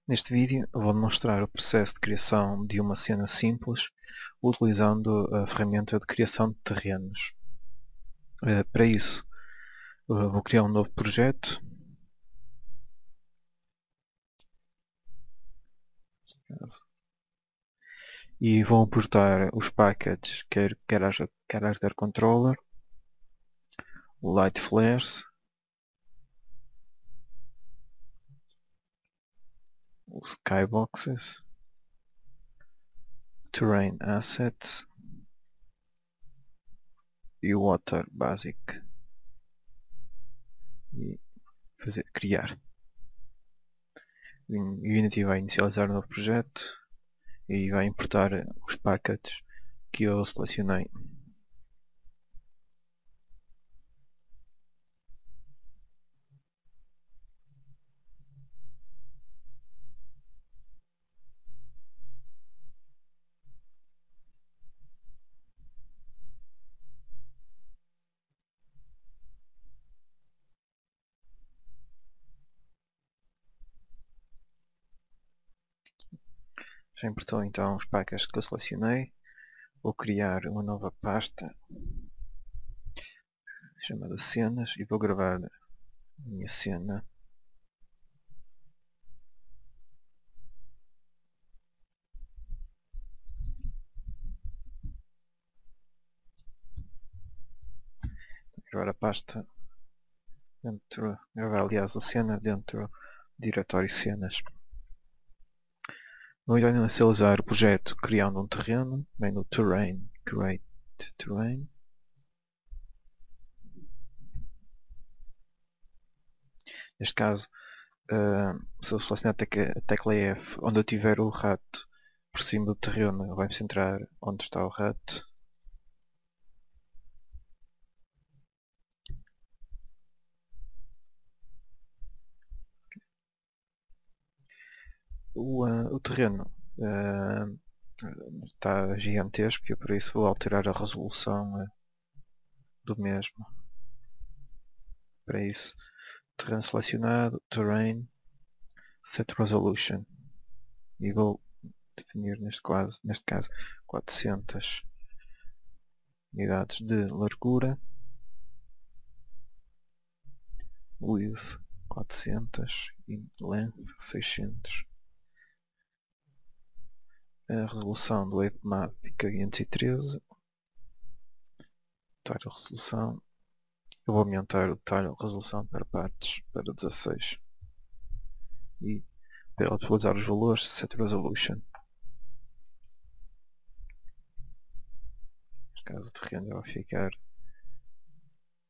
Neste vídeo eu vou demonstrar o processo de criação de uma cena simples utilizando a ferramenta de criação de terrenos. Para isso vou criar um novo projeto. E vou importar os packages Character Controller, o Light Flares, o Skyboxes, Terrain Assets e o Water Basic. E criar. O Unity vai inicializar o novo projeto e vai importar os packages que eu selecionei. Já importou então os packages que eu selecionei. Vou criar uma nova pasta chamada cenas e vou gravar a minha cena. Gravar a pasta dentro, gravar aliás a cena dentro do diretório cenas. Vou então inicializar o projeto criando um terreno, bem no Terrain, Create Terrain. Neste caso, se eu selecionar a tecla F, onde eu tiver o rato por cima do terreno, ele vai-me centrar onde está o rato. O terreno está gigantesco e por isso vou alterar a resolução do mesmo. Para isso, terreno selecionado, Terrain, Set Resolution e vou definir neste caso 400 unidades de largura, width 400 e length 600. A resolução do Map fica 513. Detalhe de resolução. Eu vou aumentar o detalhe de resolução para partes para 16. E para atualizar os valores, Set Resolution. Neste caso o terreno vai ficar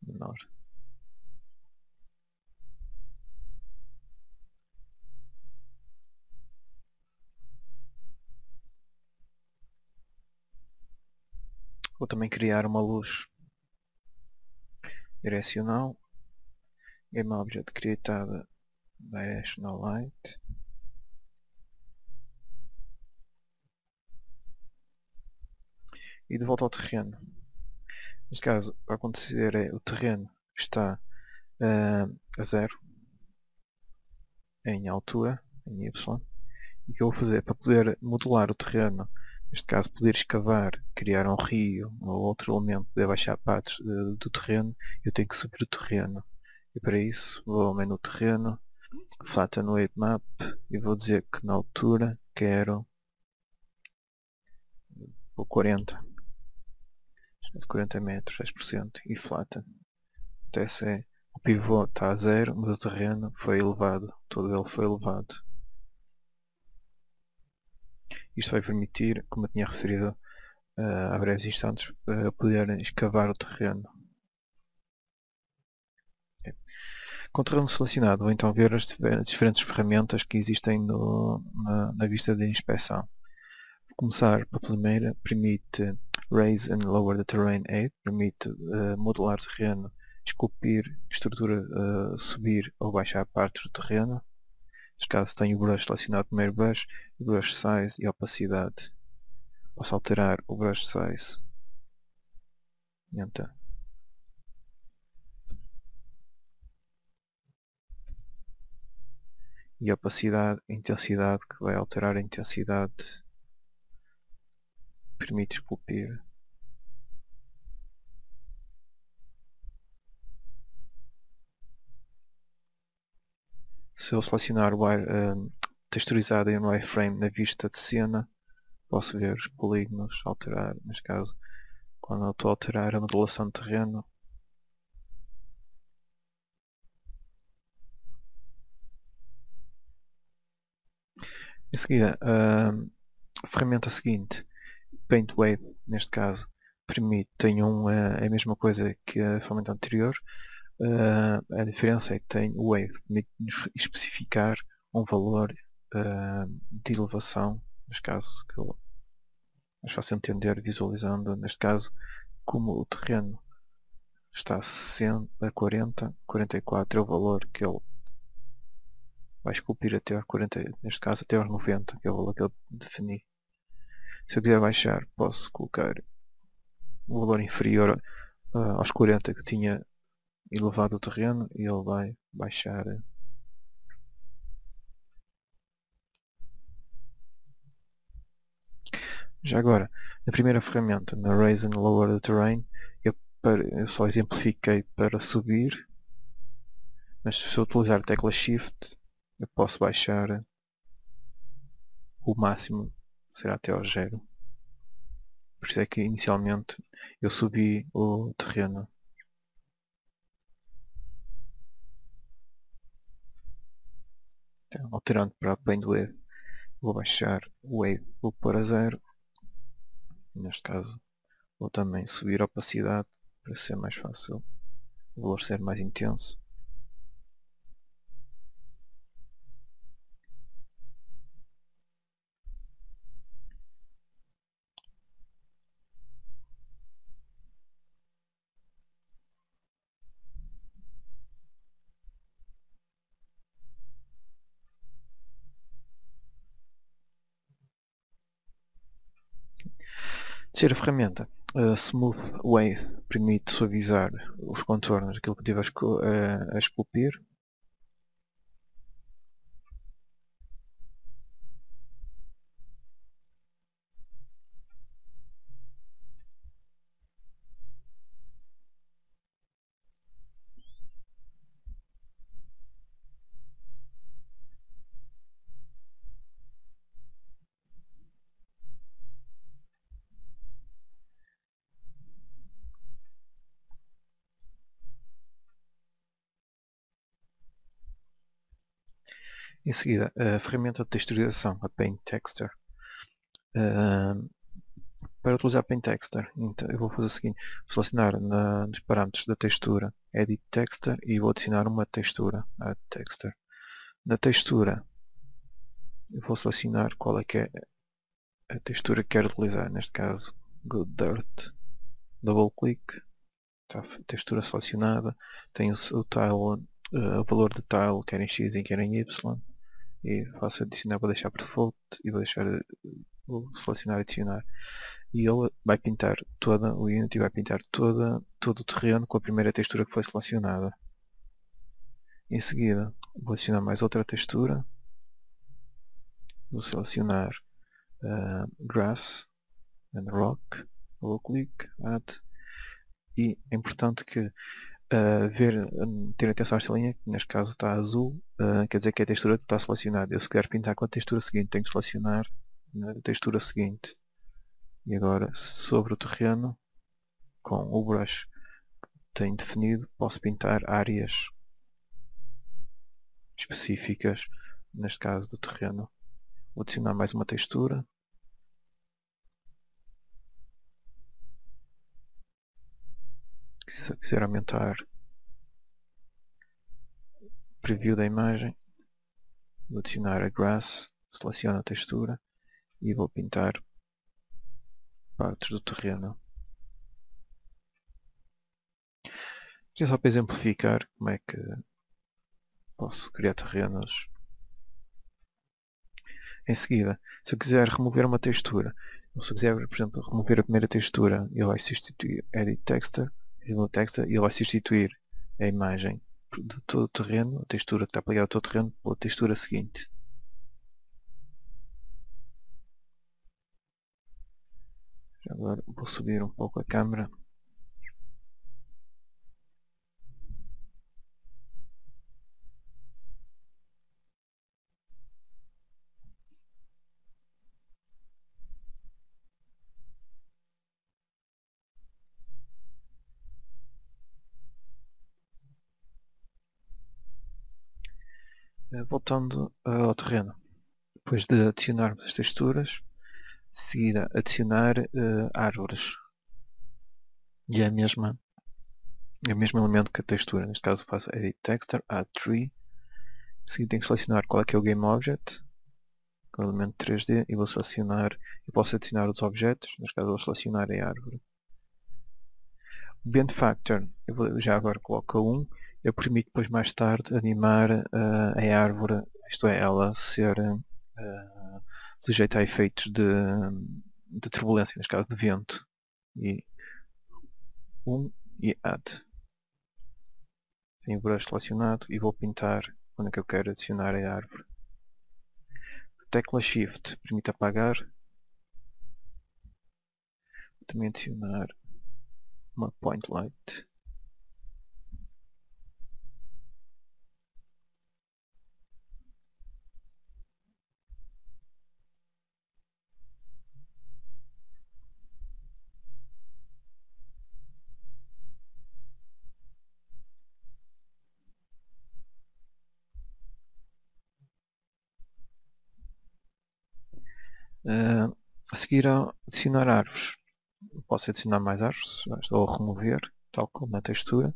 menor. Vou também criar uma luz direcional. Game Object Created Directional Light. E de volta ao terreno. Neste caso, o que vai acontecer é o terreno está a 0 em altura, em Y. E o que eu vou fazer para poder modelar o terreno, neste caso poder escavar, criar um rio ou outro elemento, poder baixar partes do terreno, eu tenho que subir o terreno. E para isso vou ao menu terreno, Flatten Weight Map e vou dizer que na altura quero o 40. 40 metros, 10% e Flatten. Até o pivô está a 0, mas o terreno foi elevado, todo ele foi elevado. Isto vai permitir, como eu tinha referido há breves instantes, poder escavar o terreno. Com o terreno selecionado, vou então ver as diferentes ferramentas que existem na vista de inspeção. Vou começar pela primeira, permite Raise and Lower the Terrain Aid, permite modelar o terreno, esculpir estrutura, subir ou baixar partes do terreno. Neste caso tenho o brush selecionado, primeiro brush, brush size e opacidade. Posso alterar o brush size. Enter. e a opacidade, a intensidade, que vai alterar a intensidade, permite esculpir. Se eu selecionar o texturizado em um wireframe na vista de cena, posso ver os polígonos alterar, neste caso, quando eu estou a alterar a modelação de terreno. Em seguida, a ferramenta seguinte, Paint Wave, neste caso, permite, tem é a mesma coisa que a ferramenta anterior. A diferença é que tem o Wave, permite-nos especificar um valor de elevação, neste caso, que é mais fácil entender visualizando, neste caso, como o terreno está a 60, a 40, 44 é o valor que ele vai esculpir até aos 40, neste caso até aos 90, que é o valor que eu defini. Se eu quiser baixar, posso colocar o valor inferior aos 40 que tinha elevado o terreno e ele vai baixar. Já agora, na primeira ferramenta, na Raise and Lower the Terrain, eu só exemplifiquei para subir, mas se eu utilizar a tecla Shift, eu posso baixar o máximo, será até ao 0. Por isso é que inicialmente eu subi o terreno. Então, alterando para Paint Wave, vou baixar o Wave, vou pôr a 0. Neste caso, vou também subir a opacidade para ser mais fácil, o valor ser mais intenso. Terceira ferramenta, Smooth Wave, permite suavizar os contornos daquilo que estiver a esculpir. Em seguida, a ferramenta de texturização, a Paint Texture. Para utilizar Paint Texture, então, eu vou fazer o seguinte, vou selecionar nos parâmetros da textura Edit Texture e vou adicionar uma textura, Add Texture. Na textura, eu vou selecionar qual é que é a textura que quero utilizar, neste caso Good Dirt, double click, está a textura selecionada, tenho o tile, o valor de tile, quer em X e quer em Y, e faço adicionar, vou deixar por default e vou selecionar adicionar. E ele vai pintar toda, o Unity vai pintar todo o terreno com a primeira textura que foi selecionada. Em seguida, vou adicionar mais outra textura, vou selecionar Grass and Rock, vou clique, Add, e é importante que ter atenção a esta linha, que neste caso está azul, quer dizer que a textura está selecionada. Eu se quero pintar com a textura seguinte, tenho que selecionar na textura seguinte. E agora, sobre o terreno, com o brush que tenho definido, posso pintar áreas específicas, neste caso do terreno. Vou adicionar mais uma textura. Se eu quiser aumentar o preview da imagem, vou adicionar a Grass, seleciono a textura e vou pintar partes do terreno. Isto é só para exemplificar como é que posso criar terrenos. Em seguida, se eu quiser remover uma textura, ou se eu quiser, por exemplo, remover a primeira textura, ele vai substituir Edit Texture, Remove Texture, e ele vai substituir a imagem de todo o terreno, a textura que está aplicada ao todo o terreno, pela textura seguinte. Agora vou subir um pouco a câmera. Voltando ao terreno. Depois de adicionarmos as texturas, de seguida adicionar árvores. E é o mesmo elemento que a textura. Neste caso faço Edit Texture, Add Tree. De seguida tenho que selecionar qual é que é o Game Object, o elemento 3D, e vou selecionar, e posso adicionar os objetos, neste caso vou selecionar a árvore. O Bend Factor, já agora coloco a 1, eu permito depois mais tarde animar a árvore, isto é, ela ser sujeita a efeitos de turbulência, neste caso de vento. E 1 e Add. Tenho o brush selecionado e vou pintar onde é que eu quero adicionar a árvore. A tecla Shift permite apagar. Vou também adicionar uma point light. A seguir a adicionar árvores. Posso adicionar mais árvores, ou remover, tal como na textura.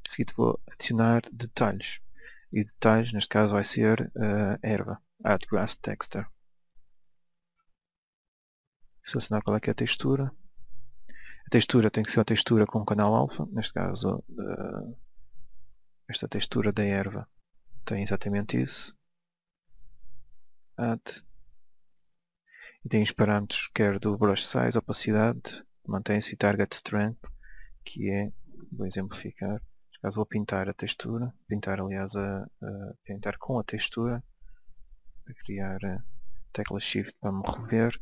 A seguir vou adicionar detalhes. E detalhes, neste caso, vai ser erva. Add Grass Texture. Selecionar qual é que é a textura. A textura tem que ser uma textura com canal alfa. Neste caso, esta textura da erva tem exatamente isso. Add. E tem os parâmetros quer do brush size, opacidade, mantém-se e target strength, que é, vou exemplificar, neste caso vou pintar a textura, pintar aliás pintar com a textura, para criar a tecla shift para me rever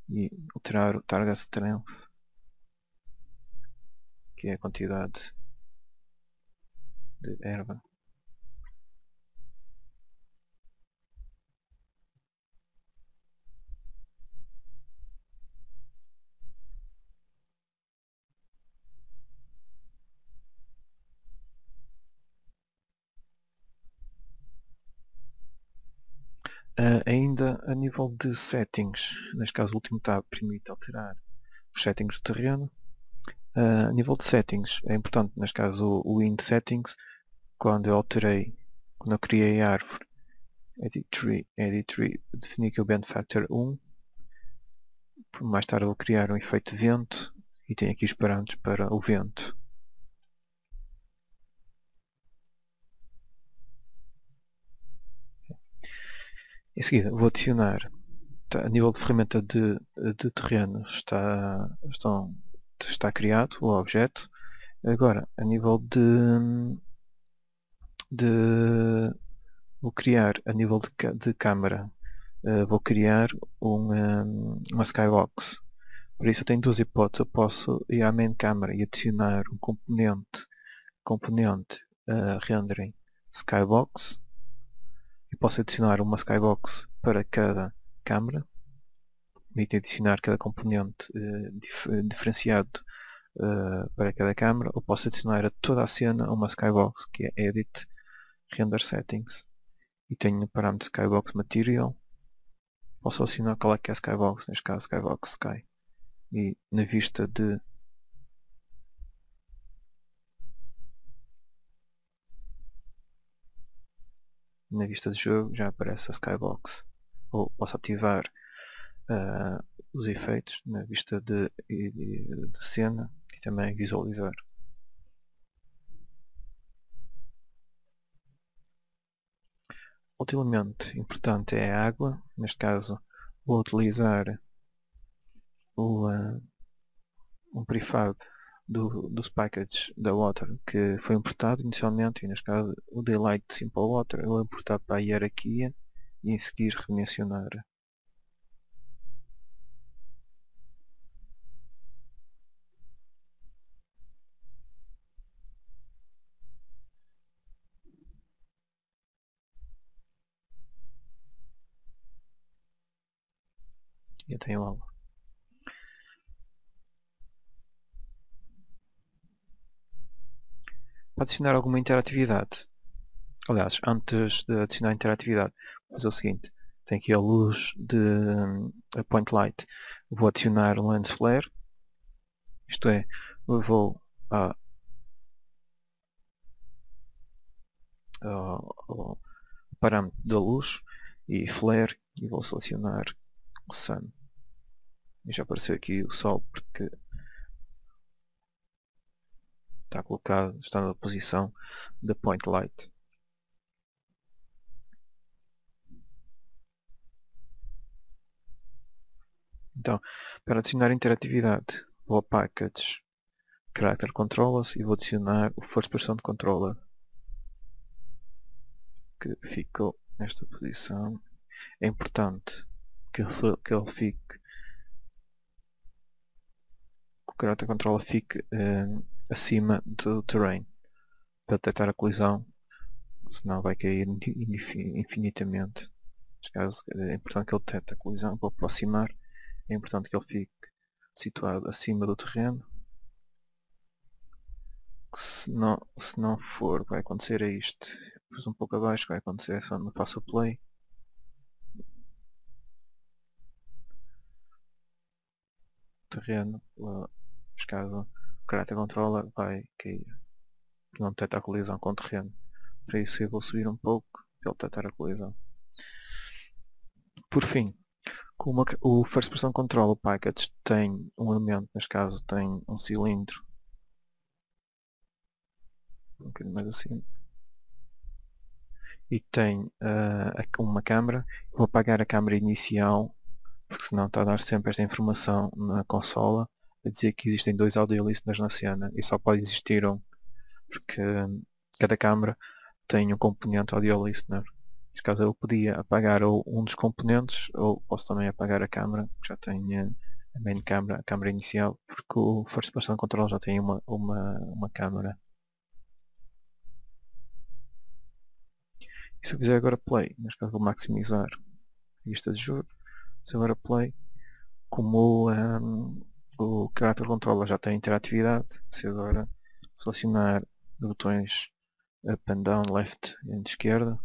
e alterar o target strength, que é a quantidade de erva. Ainda a nível de settings, neste caso o último tab permite alterar os settings do terreno. A nível de settings, é importante, neste caso o in settings, quando eu criei a árvore, Edit Tree, defini aqui o Bend Factor 1, mais tarde vou criar um efeito de vento e tenho aqui os parâmetros para o vento. Em seguida vou adicionar, a nível de ferramenta de terreno está criado o objeto. Agora, a nível vou criar a nível de câmara, vou criar uma skybox. Por isso eu tenho duas hipóteses. Eu posso ir à main camera e adicionar um componente rendering skybox. E posso adicionar uma skybox para cada câmera. Permite adicionar cada componente diferenciado para cada câmera. Ou posso adicionar a toda a cena uma skybox, que é Edit Render Settings. E tenho parâmetro Skybox Material. Posso selecionar qual é que é a Skybox, neste caso Skybox Sky. E na vista de jogo já aparece a Skybox. Ou posso ativar os efeitos na vista de cena e também visualizar. Outro elemento importante é a água. Neste caso vou utilizar um prefab dos packages da Water que foi importado inicialmente, e neste caso o Daylight Simple Water ele é importado para a hierarquia e em seguir remencionar. E eu tenho aula. Para adicionar alguma interatividade, aliás, antes de adicionar interatividade, vou fazer o seguinte: tem aqui a luz de a point light, vou adicionar um lens flare, isto é, eu vou ao parâmetro da luz e flare e vou selecionar o sun. E já apareceu aqui o sol porque está colocado, está na posição da point light. Então, para adicionar interatividade, vou a Package, Character Controllers e vou adicionar o First Person Controller, que ficou nesta posição. É importante que ele fique, que o Character Controller fique acima do terrain, para detectar a colisão, senão vai cair infinitamente. Neste caso, é importante que ele detecte a colisão. Para aproximar, é importante que ele fique situado acima do terreno. Se não for, vai acontecer é isto. Depois um pouco abaixo vai acontecer só no passo play. O terreno, neste caso, o Character Controller vai cair. Não detecta a colisão com o terreno. Para isso eu vou subir um pouco para ele detectar a colisão. Por fim, como o First Person Controller Package tem um elemento, neste caso tem um cilindro, um bocadinho mais assim, e tem uma câmera, vou apagar a câmera inicial, porque senão está a dar sempre esta informação na consola, a dizer que existem dois audio listeners na cena, e só pode existir um, porque cada câmera tem um componente audio listener. Neste caso eu podia apagar ou um dos componentes, ou posso também apagar a câmera, que já tem a main câmera, a câmera inicial, porque o First Person Control já tem uma câmera. E se eu fizer agora play, neste caso vou maximizar a vista de jogo, se agora play, como o Character Controller já tem interatividade, se agora selecionar os botões up and down, left e esquerda,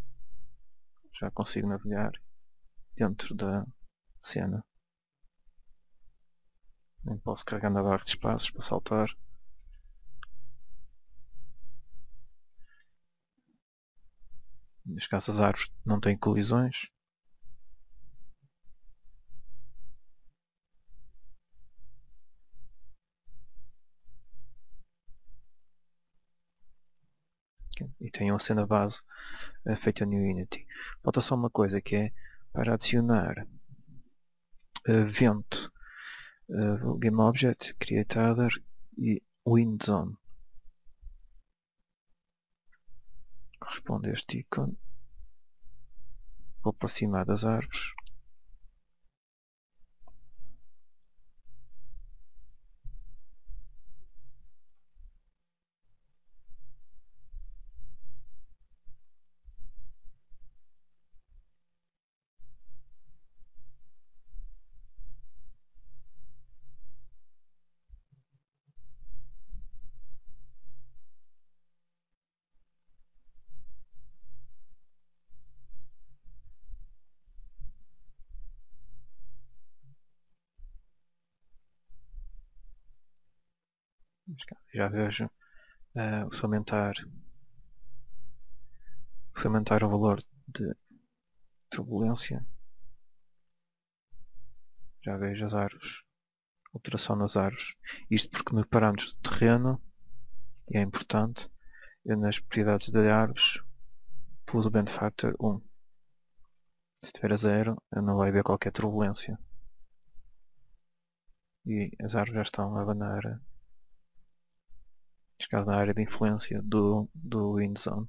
já consigo navegar dentro da cena. Nem posso carregar na barra de espaços para saltar. Neste caso as árvores não têm colisões. E tem uma cena base feita no Unity. Falta só uma coisa que é para adicionar vento, Game Object, Create Other e Wind Zone. Corresponde a este ícone. Vou aproximar das árvores. Já vejo se aumentar o valor de turbulência, já vejo as árvores, alteração nas árvores. Isto porque nos parâmetros de terreno, e é importante, eu nas propriedades de árvores pus o Bend Factor 1. Se estiver a 0, não vai haver qualquer turbulência. E as árvores já estão a abanar neste caso na área de influência do InZone.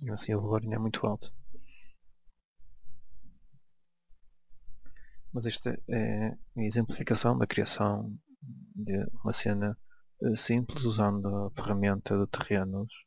E assim o valor ainda é muito alto. Mas esta é a exemplificação da criação de uma cena simples usando a ferramenta de terrenos